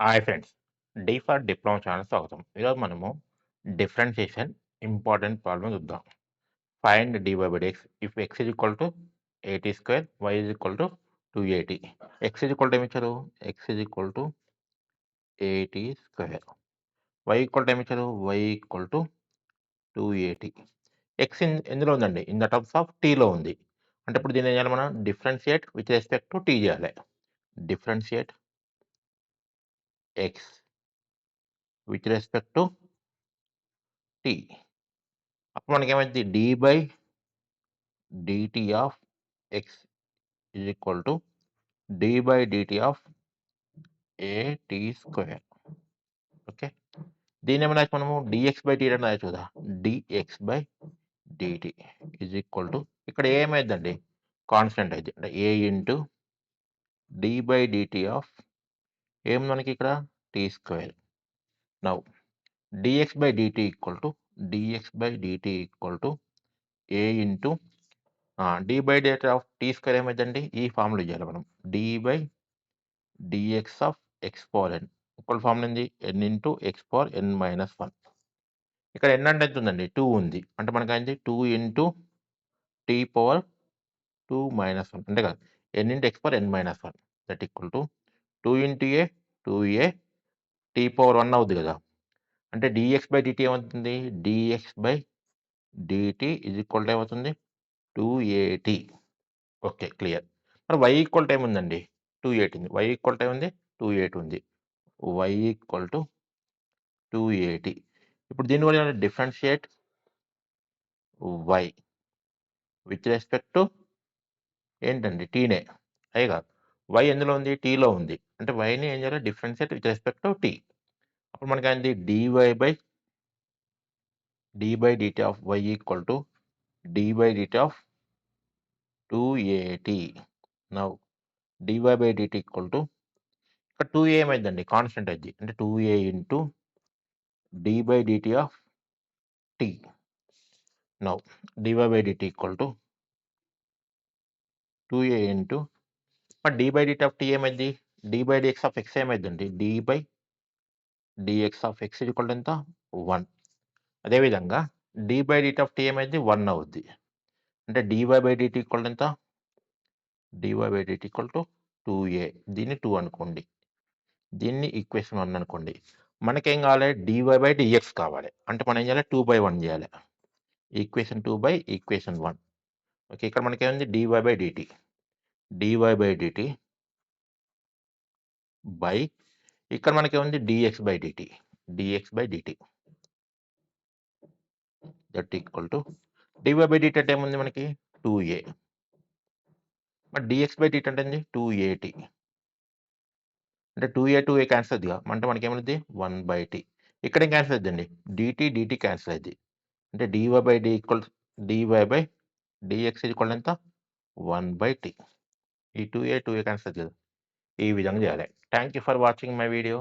Hi friends. D for diploma channel స్వాగతం. ఈరోజు మనము డిఫరెన్షియేషన్ ఇంపార్టెంట్ ప్రాబ్లమ్ చూద్దాం. Find dy by dx if x is equal to 80 square, y is equal to 280. x is equal to ఏమిచ్చారు? x is equal to 80 square. y equal to ఏమిచ్చారు? y equal to 280. x ఎందులో ఉందండి? In the terms of tలో ఉంది. అంటే ఇప్పుడు దీన్ని ఏం చేయాలి మనం? Differentiate with respect to t చేయాలి. Differentiate x with respect to t. అప్పుడు మనకేమైద్ది? dy by dt of x is equal to dy by dt of at square. Okay. దీన్నేమని రాయొచ్చు మనము? dx బై dt అని రాయొచ్చు కదా! dx by dt is equal to ఇక్కడ ఏమైద్దండి? కాన్స్టెంట్ అయిద్ది. అంటే a into d by dt of ఏముంది మనకి ఇక్కడ? t square. Now dx by dt equal to dx by dt equal to a into d by dt of t square ఏమైద్దండి? ఈ formula ఇయ్యాలి మనం. d by dx of x power n equal formula ఏంది? n into x power n minus 1. ఇక్కడ n అంటే ఎంత ఉందండి? 2 ఉంది. అంటే మనకైంది 2 ఇంటూ t పవర్ 2 మైనస్ 1 అంతే కదా! n into x power n minus 1 that equal to 2 into a 2a t power 1 అవుద్ది కదా! అంటే dx బై dt ఏమవుతుంది? dx by dt is equal to ఏమవుతుంది? 2at. ఓకే. క్లియర్. మరి y ఈక్వల్ టు ఏముందండి? 280 ఉంది. y ఈక్వల్ టు ఏముంది? 280 ఉంది. y equal to 280. ఇప్పుడు దీన్ని కూడా differentiate y with respect to ఏంటండి? tనే. అదే కదా! y ఎందులో ఉంది? tలో ఉంది. అంటే yని ఏం చేయాలి? Differentiate with respect to t. అప్పుడు మనకేంది? dy by d by dt of y equal to d by dt of 280. Now dy by dt equal to ఇక్కడ 2a ఏమైద్దండి? కాన్స్టెంట్ అయిద్ది. అంటే 2a into d by dt of t. Now dy by dt equal to 2a into మరి d by dt of t ఏమైద్ది? d by dx of x ఏమైద్దండి? d by dx of x equal to ఎంత? 1. అదేవిధంగా d by dt of t ఏమైద్ది? 1 అవుద్ది. అంటే dy by dt equal to ఎంత? dy by dt equal to 2a. దీన్ని 2 అనుకోండి. దీన్ని equation 1 అనుకోండి. మనకేం కావాలి? dy బై dx కావాలి. అంటే మనం ఏం చేయాలి? 2/1 చేయాలి. Equation 2 by equation 1. ఓకే. ఇక్కడ మనకేముంది? dy by dt. dy by dt by ఇక్కడ మనకేముంది? dx by dt. dx by dt that equal to dy by dt అంటే ఏముంది మనకి? 2a. మరి dx బై dt అంటే ఏంది? 2at. అంటే 2a, 2a క్యాన్సల్ అయిద్దిగా. అంటే మనకేమైద్ది? 1/t. ఇక్కడేం క్యాన్సల్ అయిద్దండి? dt క్యాన్సల్ అయిద్ది. అంటే dy by d equal dy by dx equal ఎంత? 1/t. ఈ 2a, 2a క్యాన్సల్ అయిద్ది కదా! ఈ విధంగా చేయాలి. Thank you for watching my video.